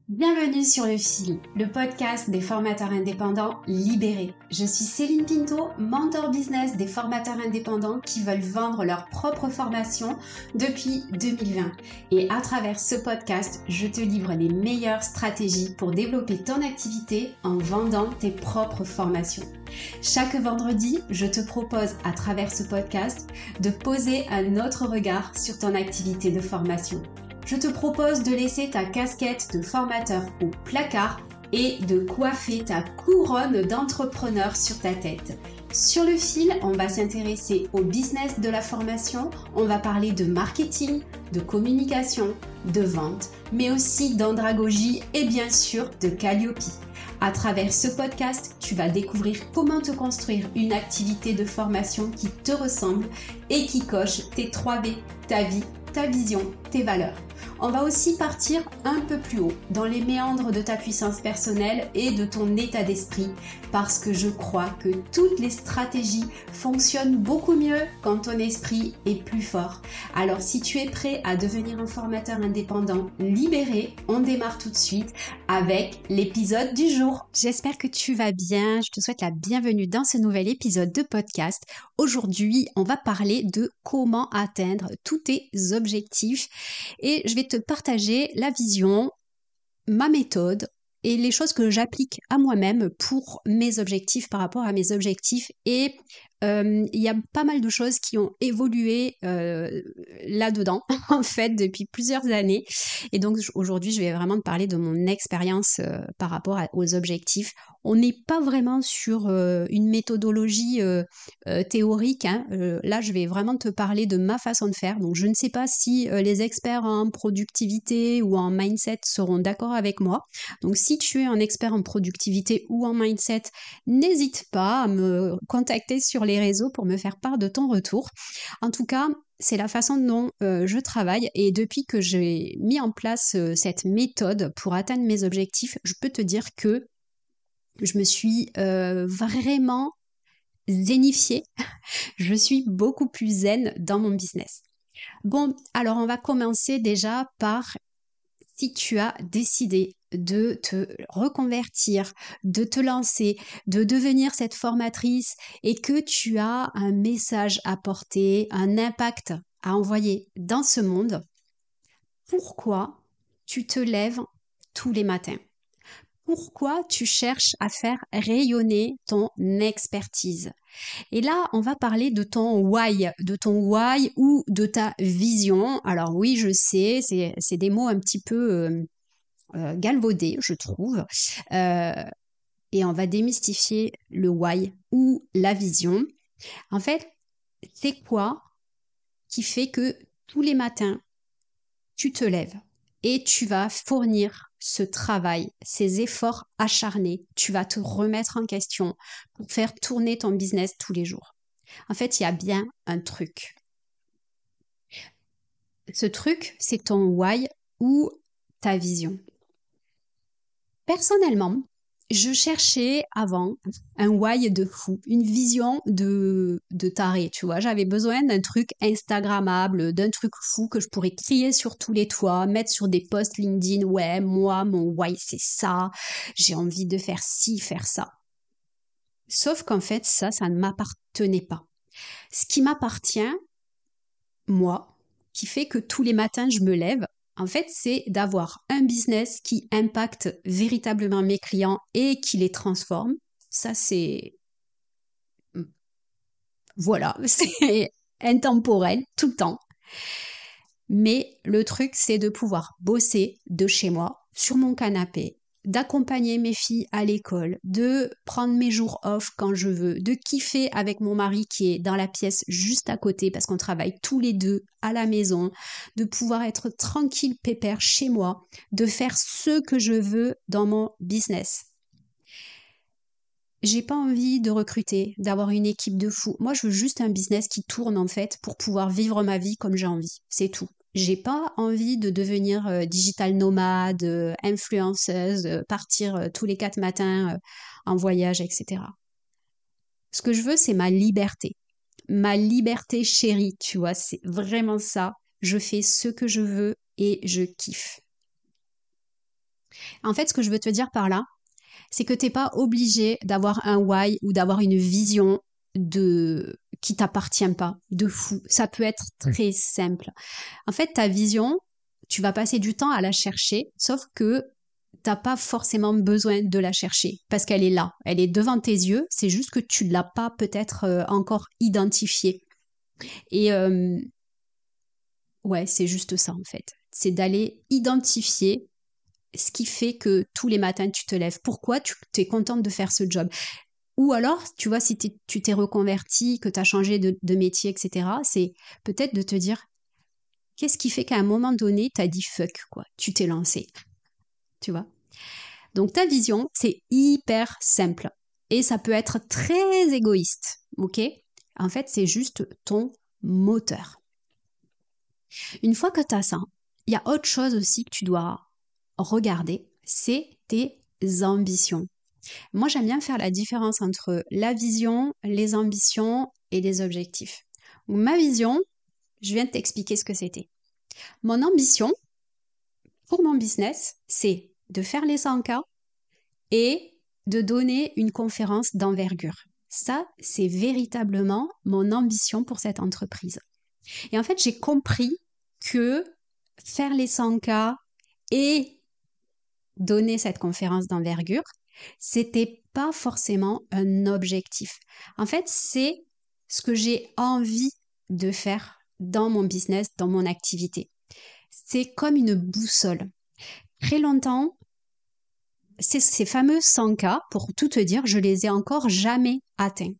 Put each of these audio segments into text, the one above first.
Bienvenue sur Le Fil, le podcast des formateurs indépendants libérés. Je suis Céline Pinto, mentor business des formateurs indépendants qui veulent vendre leur propre formation depuis 2020. Et à travers ce podcast, je te livre les meilleures stratégies pour développer ton activité en vendant tes propres formations. Chaque vendredi, je te propose à travers ce podcast de poser un autre regard sur ton activité de formation. Je te propose de laisser ta casquette de formateur au placard et de coiffer ta couronne d'entrepreneur sur ta tête. Sur Le Fil, on va s'intéresser au business de la formation, on va parler de marketing, de communication, de vente, mais aussi d'andragogie et bien sûr de Calliope. À travers ce podcast, tu vas découvrir comment te construire une activité de formation qui te ressemble et qui coche tes 3V, ta vie, ta vision, tes valeurs. On va aussi partir un peu plus haut dans les méandres de ta puissance personnelle et de ton état d'esprit parce que je crois que toutes les stratégies fonctionnent beaucoup mieux quand ton esprit est plus fort. Alors si tu es prêt à devenir un formateur indépendant libéré, on démarre tout de suite avec l'épisode du jour. J'espère que tu vas bien, je te souhaite la bienvenue dans ce nouvel épisode de podcast. Aujourd'hui, on va parler de comment atteindre tous tes objectifs et je vais te partager la vision, ma méthode et les choses que j'applique à moi-même pour mes objectifs par rapport à mes objectifs. Et il y a pas mal de choses qui ont évolué là-dedans, en fait, depuis plusieurs années. Et donc, aujourd'hui, je vais vraiment te parler de mon expérience par rapport aux objectifs. On n'est pas vraiment sur une méthodologie théorique. Hein. Là, je vais vraiment te parler de ma façon de faire. Donc, je ne sais pas si les experts en productivité ou en mindset seront d'accord avec moi. Donc, si tu es un expert en productivité ou en mindset, n'hésite pas à me contacter sur les réseaux pour me faire part de ton retour. En tout cas, c'est la façon dont je travaille et depuis que j'ai mis en place cette méthode pour atteindre mes objectifs, je peux te dire que je me suis vraiment zénifiée. Je suis beaucoup plus zen dans mon business. Bon, alors on va commencer déjà par si tu as décidé de te reconvertir, de te lancer, de devenir cette formatrice et que tu as un message à porter, un impact à envoyer dans ce monde, pourquoi tu te lèves tous les matins? Pourquoi tu cherches à faire rayonner ton expertise? Et là, on va parler de ton why ou de ta vision. Alors oui, je sais, c'est des mots un petit peu galvaudés, je trouve. Et on va démystifier le why ou la vision. En fait, c'est quoi qui fait que tous les matins, tu te lèves et tu vas fournir ce travail, ces efforts acharnés, tu vas te remettre en question pour faire tourner ton business tous les jours. En fait, il y a bien un truc. Ce truc, c'est ton why ou ta vision. Personnellement, je cherchais avant un why de fou, une vision de taré, tu vois. J'avais besoin d'un truc instagrammable, d'un truc fou que je pourrais crier sur tous les toits, mettre sur des posts LinkedIn. Ouais, moi, mon why, c'est ça. J'ai envie de faire ci, faire ça. Sauf qu'en fait, ça ne m'appartenait pas. Ce qui m'appartient, moi, qui fait que tous les matins je me lève, en fait, c'est d'avoir un business qui impacte véritablement mes clients et qui les transforme. Ça, c'est... Voilà, c'est intemporel, tout le temps. Mais le truc, c'est de pouvoir bosser de chez moi, sur mon canapé, d'accompagner mes filles à l'école, de prendre mes jours off quand je veux, de kiffer avec mon mari qui est dans la pièce juste à côté parce qu'on travaille tous les deux à la maison, de pouvoir être tranquille, pépère chez moi, de faire ce que je veux dans mon business. J'ai pas envie de recruter, d'avoir une équipe de fous. Moi, je veux juste un business qui tourne en fait pour pouvoir vivre ma vie comme j'ai envie. C'est tout. J'ai pas envie de devenir digital nomade, influenceuse, partir tous les 4 matins en voyage, etc. Ce que je veux, c'est ma liberté chérie, tu vois, c'est vraiment ça. Je fais ce que je veux et je kiffe. En fait, ce que je veux te dire par là, c'est que t'es pas obligé d'avoir un why ou d'avoir une vision qui t'appartient pas, de fou. Ça peut être très simple. En fait, ta vision, tu vas passer du temps à la chercher, sauf que t'as pas forcément besoin de la chercher parce qu'elle est là, elle est devant tes yeux. C'est juste que tu l'as pas peut-être encore identifiée. Et ouais, c'est juste ça en fait. C'est d'aller identifier ce qui fait que tous les matins tu te lèves. Pourquoi tu es contente de faire ce job? Ou alors, tu vois, si tu t'es reconverti, que tu as changé de métier, etc., c'est peut-être de te dire, qu'est-ce qui fait qu'à un moment donné, tu as dit fuck, quoi, tu t'es lancé, tu vois. Donc ta vision, c'est hyper simple. Et ça peut être très égoïste, ok? En fait, c'est juste ton moteur. Une fois que tu as ça, il y a autre chose aussi que tu dois regarder, c'est tes ambitions. Moi, j'aime bien faire la différence entre la vision, les ambitions et les objectifs. Ma vision, je viens de t'expliquer ce que c'était. Mon ambition pour mon business, c'est de faire les 100K et de donner une conférence d'envergure. Ça, c'est véritablement mon ambition pour cette entreprise. Et en fait, j'ai compris que faire les 100K et donner cette conférence d'envergure, c'était pas forcément un objectif. En fait, c'est ce que j'ai envie de faire dans mon business, dans mon activité. C'est comme une boussole. Très longtemps, ces fameux 100K, pour tout te dire, je les ai encore jamais atteints.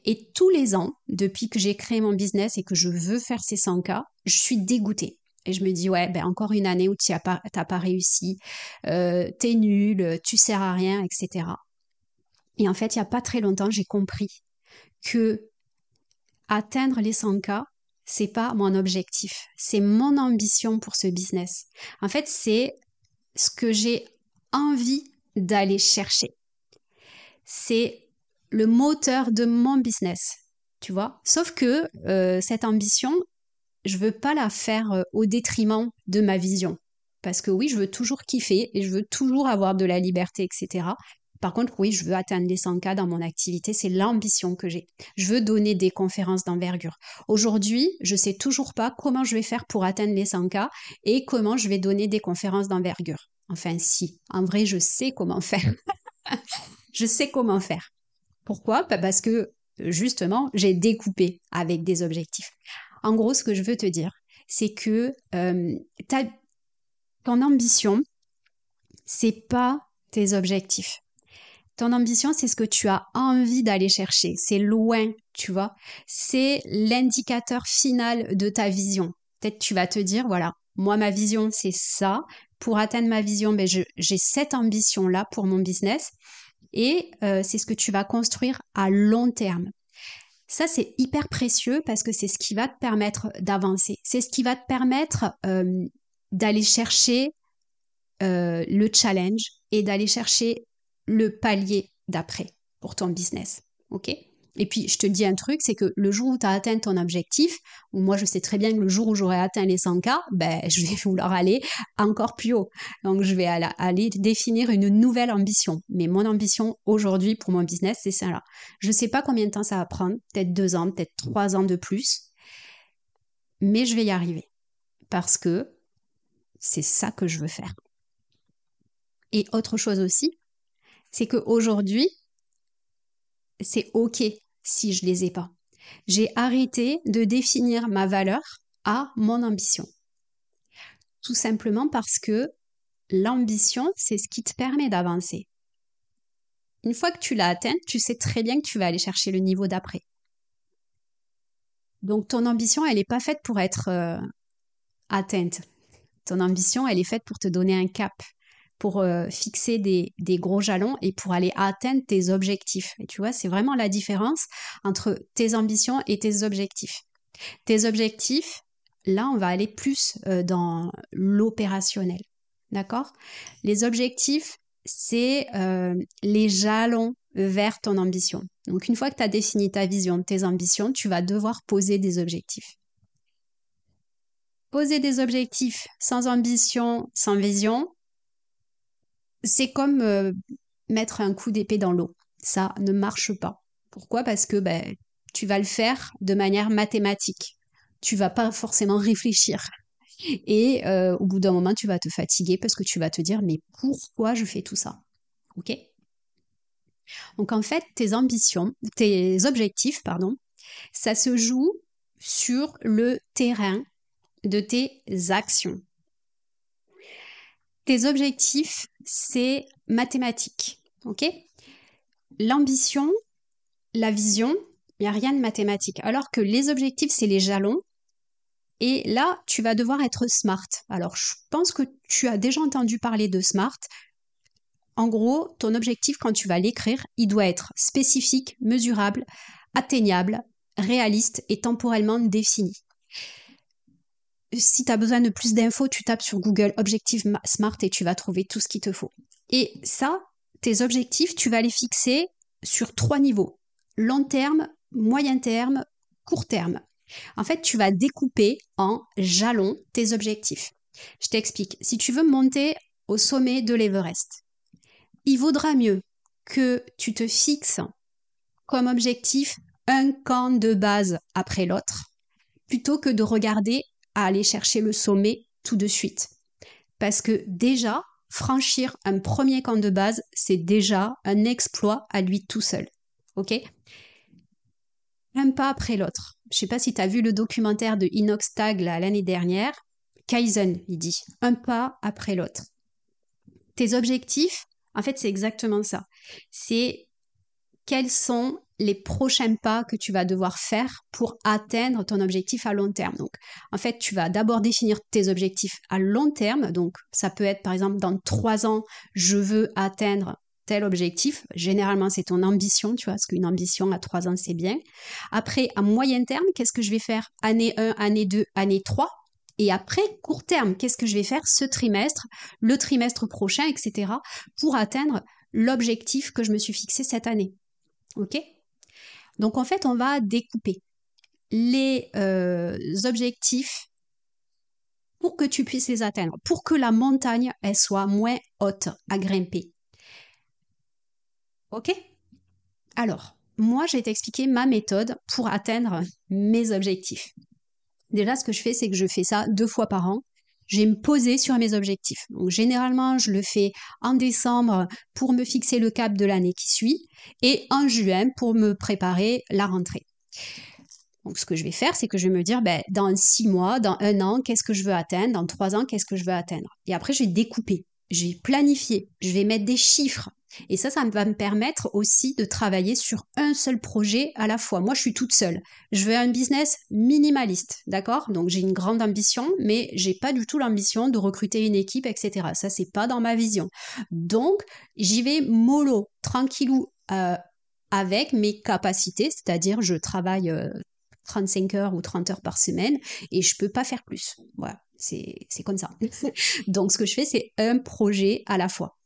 Et tous les ans, depuis que j'ai créé mon business et que je veux faire ces 100K, je suis dégoûtée. Et je me dis, ouais, ben encore une année où t'as pas réussi, t'es nul, tu sers à rien, etc. Et en fait, il n'y a pas très longtemps, j'ai compris que atteindre les 100K, c'est pas mon objectif, c'est mon ambition pour ce business. En fait, c'est ce que j'ai envie d'aller chercher. C'est le moteur de mon business, tu vois. Sauf que cette ambition, je veux pas la faire au détriment de ma vision. Parce que oui, je veux toujours kiffer et je veux toujours avoir de la liberté, etc. Par contre, oui, je veux atteindre les 100K dans mon activité, c'est l'ambition que j'ai. Je veux donner des conférences d'envergure. Aujourd'hui, je sais toujours pas comment je vais faire pour atteindre les 100K et comment je vais donner des conférences d'envergure. Enfin, si, en vrai, je sais comment faire. Je sais comment faire. Pourquoi? Parce que justement, j'ai découpé avec des objectifs. En gros, ce que je veux te dire, c'est que ton ambition, c'est pas tes objectifs. Ton ambition, c'est ce que tu as envie d'aller chercher. C'est loin, tu vois. C'est l'indicateur final de ta vision. Peut-être tu vas te dire, voilà, moi, ma vision, c'est ça. Pour atteindre ma vision, ben, j'ai cette ambition-là pour mon business. Et c'est ce que tu vas construire à long terme. Ça, c'est hyper précieux parce que c'est ce qui va te permettre d'avancer. C'est ce qui va te permettre d'aller chercher le challenge et d'aller chercher le palier d'après pour ton business. OK? Et puis, je te dis un truc, c'est que le jour où tu as atteint ton objectif, ou moi je sais très bien que le jour où j'aurai atteint les 100K, ben, je vais vouloir aller encore plus haut. Donc, je vais aller définir une nouvelle ambition. Mais mon ambition aujourd'hui pour mon business, c'est ça là. Je ne sais pas combien de temps ça va prendre, peut-être 2 ans, peut-être 3 ans de plus, mais je vais y arriver parce que c'est ça que je veux faire. Et autre chose aussi, c'est qu'aujourd'hui, c'est OK si je les ai pas. J'ai arrêté de définir ma valeur à mon ambition. Tout simplement parce que l'ambition, c'est ce qui te permet d'avancer. Une fois que tu l'as atteinte, tu sais très bien que tu vas aller chercher le niveau d'après. Donc ton ambition, elle n'est pas faite pour être atteinte. Ton ambition, elle est faite pour te donner un cap, pour fixer des gros jalons et pour aller atteindre tes objectifs. Et tu vois, c'est vraiment la différence entre tes ambitions et tes objectifs. Tes objectifs, là, on va aller plus dans l'opérationnel. D'accord? Les objectifs, c'est les jalons vers ton ambition. Donc, une fois que tu as défini ta vision, tes ambitions, tu vas devoir poser des objectifs. Poser des objectifs sans ambition, sans vision, c'est comme mettre un coup d'épée dans l'eau. Ça ne marche pas. Pourquoi? Parce que tu vas le faire de manière mathématique. Tu vas pas forcément réfléchir. Et au bout d'un moment, tu vas te fatiguer parce que tu vas te dire, mais pourquoi je fais tout ça? Ok? Donc en fait, tes objectifs, pardon, ça se joue sur le terrain de tes actions. Tes objectifs, c'est mathématique. Ok? L'ambition, la vision, il n'y a rien de mathématique. Alors que les objectifs, c'est les jalons. Et là, tu vas devoir être smart. Alors, je pense que tu as déjà entendu parler de smart. En gros, ton objectif, quand tu vas l'écrire, il doit être spécifique, mesurable, atteignable, réaliste et temporellement défini. Si tu as besoin de plus d'infos, tu tapes sur Google Objectif Smart et tu vas trouver tout ce qu'il te faut. Et ça, tes objectifs, tu vas les fixer sur 3 niveaux. Long terme, moyen terme, court terme. En fait, tu vas découper en jalons tes objectifs. Je t'explique. Si tu veux monter au sommet de l'Everest, il vaudra mieux que tu te fixes comme objectif un camp de base après l'autre, plutôt que de regarder à aller chercher le sommet tout de suite. Parce que déjà, franchir un premier camp de base, c'est déjà un exploit à lui tout seul. Ok? Un pas après l'autre. Je sais pas si tu as vu le documentaire de Inox Tag l'année dernière. Kaizen, il dit. Un pas après l'autre. Tes objectifs, en fait, c'est exactement ça. C'est quels sont les prochains pas que tu vas devoir faire pour atteindre ton objectif à long terme. Donc, en fait, tu vas d'abord définir tes objectifs à long terme. Donc, ça peut être, par exemple, dans 3 ans, je veux atteindre tel objectif. Généralement, c'est ton ambition, tu vois, parce qu'une ambition à 3 ans, c'est bien. Après, à moyen terme, qu'est-ce que je vais faire? Année 1, année 2, année 3. Et après, court terme, qu'est-ce que je vais faire ce trimestre, le trimestre prochain, etc., pour atteindre l'objectif que je me suis fixé cette année. Ok? Donc en fait, on va découper les objectifs pour que tu puisses les atteindre, pour que la montagne elle soit moins haute à grimper. Ok? Alors, moi, je vais t'expliquer ma méthode pour atteindre mes objectifs. Déjà, ce que je fais, c'est que je fais ça 2 fois par an. Je vais me poser sur mes objectifs. Donc, généralement, je le fais en décembre pour me fixer le cap de l'année qui suit et en juin pour me préparer la rentrée. Donc, ce que je vais faire, c'est que je vais me dire, dans 6 mois, dans 1 an, qu'est-ce que je veux atteindre? Dans 3 ans, qu'est-ce que je veux atteindre? Et après, je vais découper, je vais planifier, je vais mettre des chiffres. Et ça va me permettre aussi de travailler sur un seul projet à la fois. Moi, je suis toute seule. Je veux un business minimaliste, d'accord? Donc, j'ai une grande ambition, mais j'ai pas du tout l'ambition de recruter une équipe, etc. Ça, c'est pas dans ma vision. Donc, j'y vais mollo, tranquillou, avec mes capacités, c'est-à-dire je travaille 35 heures ou 30 heures par semaine et je peux pas faire plus. Voilà, c'est comme ça. Donc, ce que je fais, c'est un projet à la fois.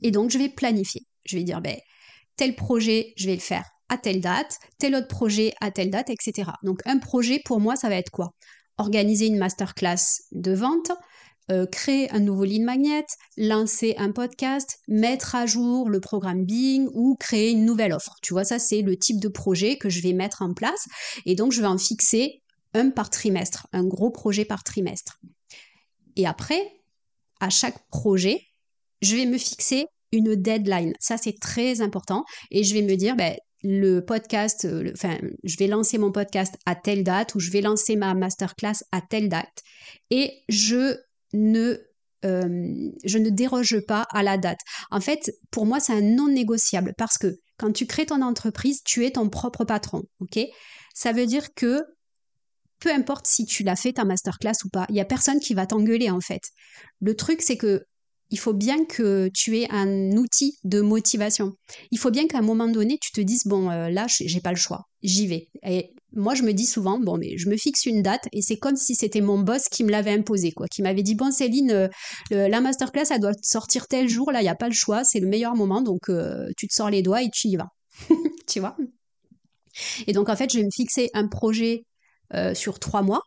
Et donc, je vais planifier. Je vais dire, tel projet, je vais le faire à telle date, tel autre projet à telle date, etc. Donc, un projet, pour moi, ça va être quoi? Organiser une masterclass de vente, créer un nouveau lead magnet, lancer un podcast, mettre à jour le programme Bing ou créer une nouvelle offre. Tu vois, ça, c'est le type de projet que je vais mettre en place. Et donc, je vais en fixer un par trimestre, un gros projet par trimestre. Et après, à chaque projet, je vais me fixer une deadline. Ça, c'est très important. Et je vais me dire, le podcast, je vais lancer mon podcast à telle date ou je vais lancer ma masterclass à telle date. Et je ne déroge pas à la date. En fait, pour moi, c'est un non négociable parce que quand tu crées ton entreprise, tu es ton propre patron. Ok? Ça veut dire que peu importe si tu l'as fait ta masterclass ou pas, il y a personne qui va t'engueuler en fait. Le truc, c'est que il faut bien que tu aies un outil de motivation. Il faut bien qu'à un moment donné, tu te dises, là, j'ai pas le choix, j'y vais. Et moi, je me dis souvent, mais je me fixe une date et c'est comme si c'était mon boss qui me l'avait imposé, quoi, qui m'avait dit, bon, Céline, la masterclass, elle doit sortir tel jour, là, il n'y a pas le choix, c'est le meilleur moment, donc tu te sors les doigts et tu y vas. Tu vois? Et donc, en fait, je vais me fixer un projet sur 3 mois.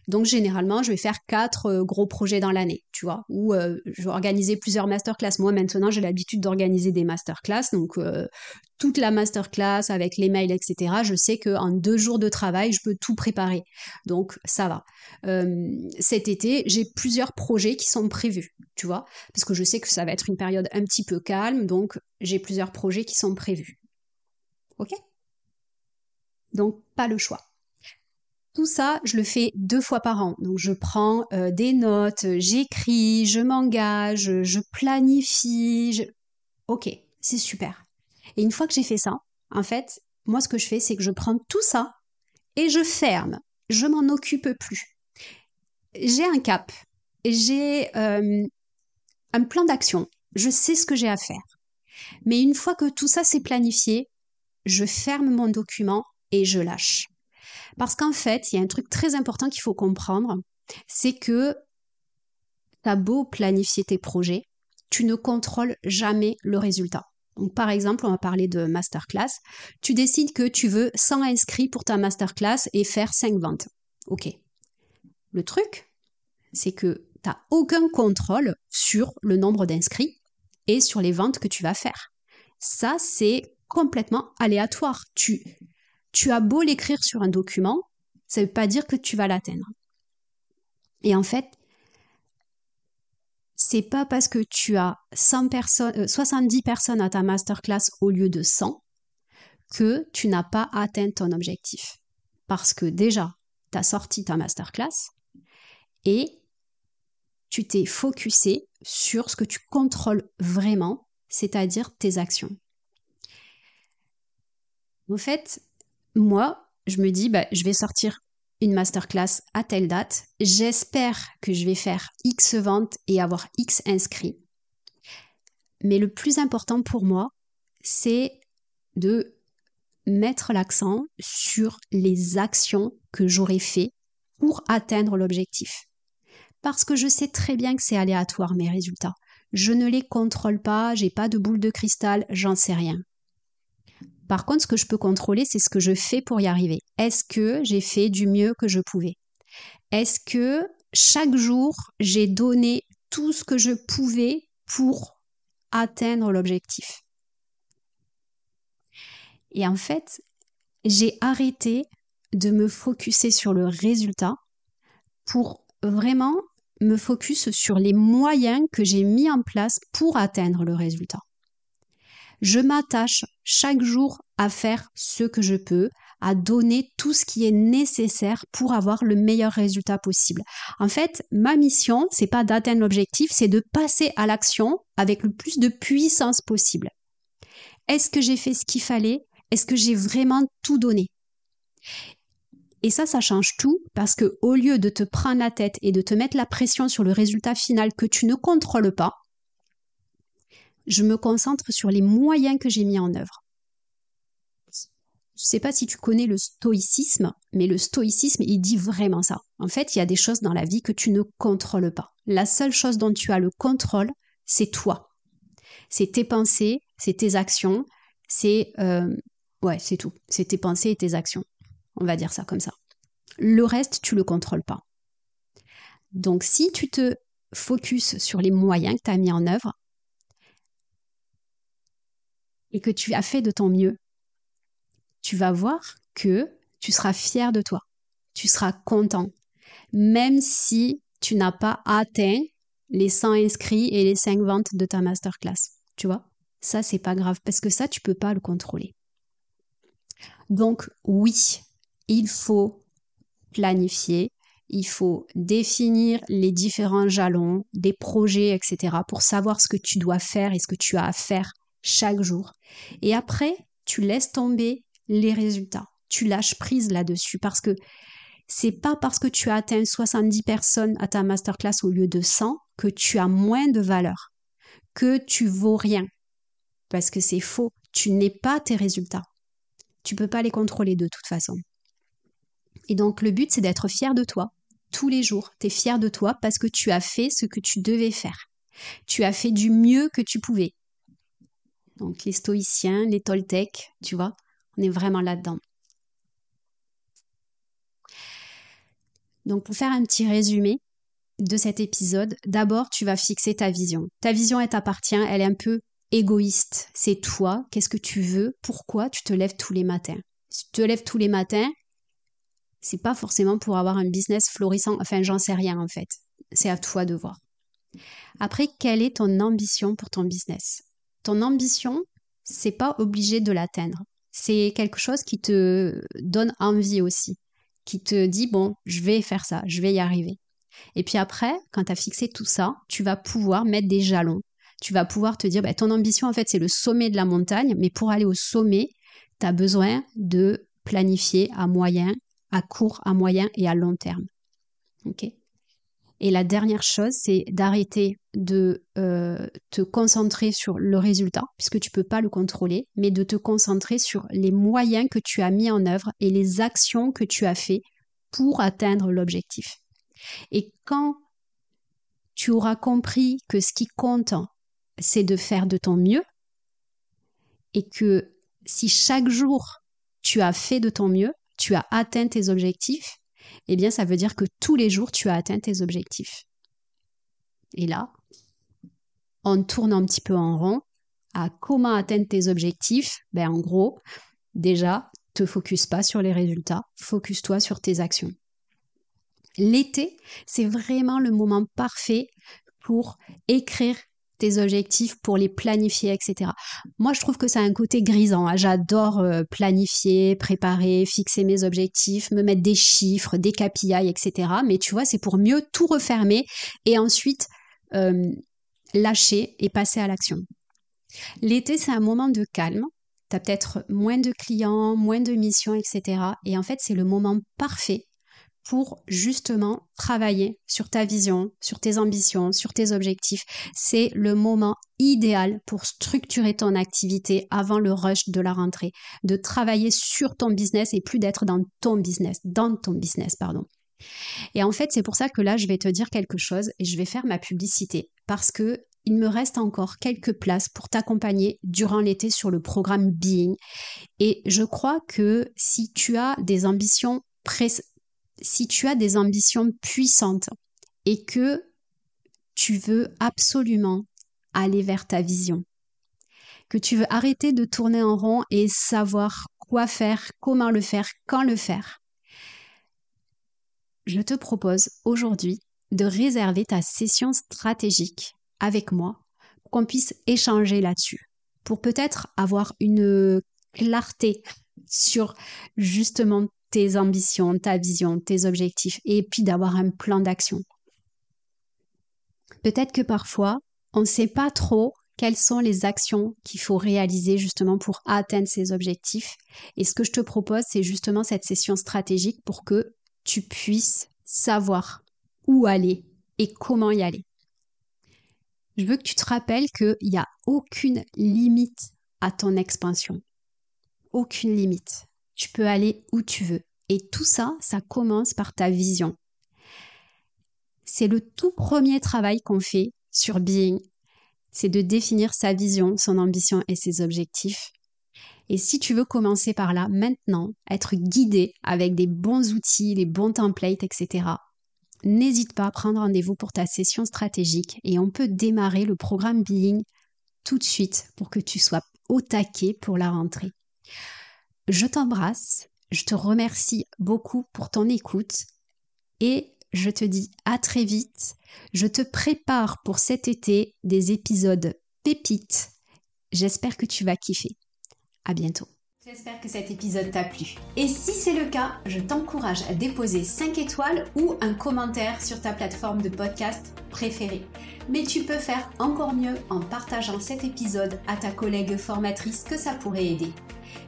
Donc généralement, je vais faire 4 gros projets dans l'année, tu vois, ou je vais organiser plusieurs masterclass. Moi maintenant, j'ai l'habitude d'organiser des masterclass, donc toute la masterclass avec les mails, etc. Je sais qu'en 2 jours de travail, je peux tout préparer. Donc ça va. Cet été, j'ai plusieurs projets qui sont prévus, tu vois, parce que je sais que ça va être une période un petit peu calme, donc j'ai plusieurs projets qui sont prévus. Ok? Donc pas le choix. Tout ça, je le fais 2 fois par an. Donc je prends des notes, j'écris, je m'engage, je planifie. Ok, c'est super. Et une fois que j'ai fait ça, en fait, moi ce que je fais, c'est que je prends tout ça et je ferme. Je m'en occupe plus. J'ai un cap, j'ai un plan d'action. Je sais ce que j'ai à faire. Mais une fois que tout ça c'est planifié, je ferme mon document et je lâche. Parce qu'en fait, il y a un truc très important qu'il faut comprendre, c'est que t'as beau planifier tes projets, tu ne contrôles jamais le résultat. Donc, par exemple, on va parler de masterclass. Tu décides que tu veux 100 inscrits pour ta masterclass et faire 5 ventes. Ok. Le truc, c'est que tu n'as aucun contrôle sur le nombre d'inscrits et sur les ventes que tu vas faire. Ça, c'est complètement aléatoire. Tu as beau l'écrire sur un document, ça ne veut pas dire que tu vas l'atteindre. Et en fait, c'est pas parce que tu as 70 personnes à ta masterclass au lieu de 100 que tu n'as pas atteint ton objectif. Parce que déjà, tu as sorti ta masterclass et tu t'es focusé sur ce que tu contrôles vraiment, c'est-à-dire tes actions. En fait, moi, je me dis, je vais sortir une masterclass à telle date. J'espère que je vais faire X ventes et avoir X inscrits. Mais le plus important pour moi, c'est de mettre l'accent sur les actions que j'aurais fait pour atteindre l'objectif. Parce que je sais très bien que c'est aléatoire mes résultats. Je ne les contrôle pas, j'ai pas de boule de cristal, j'en sais rien. Par contre, ce que je peux contrôler, c'est ce que je fais pour y arriver. Est-ce que j'ai fait du mieux que je pouvais? Est-ce que chaque jour, j'ai donné tout ce que je pouvais pour atteindre l'objectif? Et en fait, j'ai arrêté de me focuser sur le résultat pour vraiment me focus sur les moyens que j'ai mis en place pour atteindre le résultat. Je m'attache chaque jour à faire ce que je peux, à donner tout ce qui est nécessaire pour avoir le meilleur résultat possible. En fait, ma mission, c'est pas d'atteindre l'objectif, c'est de passer à l'action avec le plus de puissance possible. Est-ce que j'ai fait ce qu'il fallait? Est-ce que j'ai vraiment tout donné? Et ça change tout parce que au lieu de te prendre la tête et de te mettre la pression sur le résultat final que tu ne contrôles pas, je me concentre sur les moyens que j'ai mis en œuvre. Je ne sais pas si tu connais le stoïcisme, mais le stoïcisme, il dit vraiment ça. En fait, il y a des choses dans la vie que tu ne contrôles pas. La seule chose dont tu as le contrôle, c'est toi. C'est tes pensées, c'est tes actions, c'est tout. C'est tes pensées et tes actions. On va dire ça comme ça. Le reste, tu le contrôles pas. Donc, si tu te focuses sur les moyens que tu as mis en œuvre et que tu as fait de ton mieux, tu vas voir que tu seras fier de toi. Tu seras content. Même si tu n'as pas atteint les 100 inscrits et les 5 ventes de ta masterclass. Tu vois? Ça, c'est pas grave parce que ça, tu peux pas le contrôler. Donc, oui, il faut planifier, il faut définir les différents jalons, des projets, etc. pour savoir ce que tu dois faire et ce que tu as à faire chaque jour. Et après, tu laisses tomber les résultats. Tu lâches prise là-dessus parce que c'est pas parce que tu as atteint 70 personnes à ta masterclass au lieu de 100 que tu as moins de valeur, que tu vaux rien. Parce que c'est faux. Tu n'es pas tes résultats. Tu peux pas les contrôler de toute façon. Et donc, le but, c'est d'être fier de toi. Tous les jours, tu es fier de toi parce que tu as fait ce que tu devais faire. Tu as fait du mieux que tu pouvais. Donc, les stoïciens, les Toltecs, tu vois, on est vraiment là-dedans. Donc pour faire un petit résumé de cet épisode, d'abord tu vas fixer ta vision. Ta vision, elle t'appartient, elle est un peu égoïste. C'est toi, qu'est-ce que tu veux, pourquoi tu te lèves tous les matins. Si tu te lèves tous les matins, c'est pas forcément pour avoir un business florissant, enfin j'en sais rien en fait. C'est à toi de voir. Après, quelle est ton ambition pour ton business? Ton ambition, c'est pas obligé de l'atteindre. C'est quelque chose qui te donne envie aussi, qui te dit bon, je vais faire ça, je vais y arriver. Et puis après, quand tu as fixé tout ça, tu vas pouvoir mettre des jalons. Tu vas pouvoir te dire, ton ambition, en fait, c'est le sommet de la montagne, mais pour aller au sommet, tu as besoin de planifier à moyen, à court, à moyen et à long terme. Ok ? Et la dernière chose, c'est d'arrêter de te concentrer sur le résultat, puisque tu ne peux pas le contrôler, mais de te concentrer sur les moyens que tu as mis en œuvre et les actions que tu as fait pour atteindre l'objectif. Et quand tu auras compris que ce qui compte, c'est de faire de ton mieux, et que si chaque jour tu as fait de ton mieux, tu as atteint tes objectifs, eh bien ça veut dire que tous les jours tu as atteint tes objectifs. Et là, on tourne un petit peu en rond à comment atteindre tes objectifs. En gros, déjà, te focus pas sur les résultats, focus-toi sur tes actions. L'été, c'est vraiment le moment parfait pour écrire tes objectifs, pour les planifier, etc. Moi, je trouve que ça a un côté grisant. J'adore planifier, préparer, fixer mes objectifs, me mettre des chiffres, des KPI, etc. Mais tu vois, c'est pour mieux tout refermer et ensuite lâcher et passer à l'action. L'été, c'est un moment de calme. Tu as peut-être moins de clients, moins de missions, etc. Et en fait, c'est le moment parfait pour justement travailler sur ta vision, sur tes ambitions, sur tes objectifs. C'est le moment idéal pour structurer ton activité avant le rush de la rentrée, de travailler sur ton business et plus d'être dans ton business. Et en fait, c'est pour ça que là, je vais te dire quelque chose et je vais faire ma publicité parce que il me reste encore quelques places pour t'accompagner durant l'été sur le programme Being. Et je crois que si tu as des ambitions puissantes et que tu veux absolument aller vers ta vision, que tu veux arrêter de tourner en rond et savoir quoi faire, comment le faire, quand le faire, je te propose aujourd'hui de réserver ta session stratégique avec moi pour qu'on puisse échanger là-dessus, pour peut-être avoir une clarté sur justement tes ambitions, ta vision, tes objectifs et puis d'avoir un plan d'action. Peut-être que parfois, on ne sait pas trop quelles sont les actions qu'il faut réaliser justement pour atteindre ces objectifs. Et ce que je te propose, c'est justement cette session stratégique pour que tu puisses savoir où aller et comment y aller. Je veux que tu te rappelles qu'il n'y a aucune limite à ton expansion. Aucune limite. Tu peux aller où tu veux. Et tout ça, ça commence par ta vision. C'est le tout premier travail qu'on fait sur Being. C'est de définir sa vision, son ambition et ses objectifs. Et si tu veux commencer par là, maintenant, être guidé avec des bons outils, les bons templates, etc., n'hésite pas à prendre rendez-vous pour ta session stratégique et on peut démarrer le programme Being tout de suite pour que tu sois au taquet pour la rentrée. Je t'embrasse, je te remercie beaucoup pour ton écoute et je te dis à très vite. Je te prépare pour cet été des épisodes pépites. J'espère que tu vas kiffer. À bientôt. J'espère que cet épisode t'a plu. Et si c'est le cas, je t'encourage à déposer 5 étoiles ou un commentaire sur ta plateforme de podcast préférée. Mais tu peux faire encore mieux en partageant cet épisode à ta collègue formatrice que ça pourrait aider.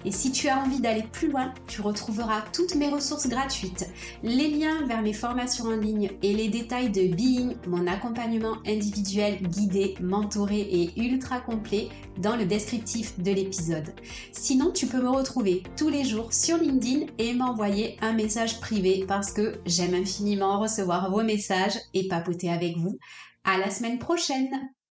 Et si tu as envie d'aller plus loin, tu retrouveras toutes mes ressources gratuites, les liens vers mes formations en ligne et les détails de Being, mon accompagnement individuel, guidé, mentoré et ultra complet dans le descriptif de l'épisode. Sinon, tu peux me retrouver tous les jours sur LinkedIn et m'envoyer un message privé parce que j'aime infiniment recevoir vos messages et papoter avec vous. À la semaine prochaine!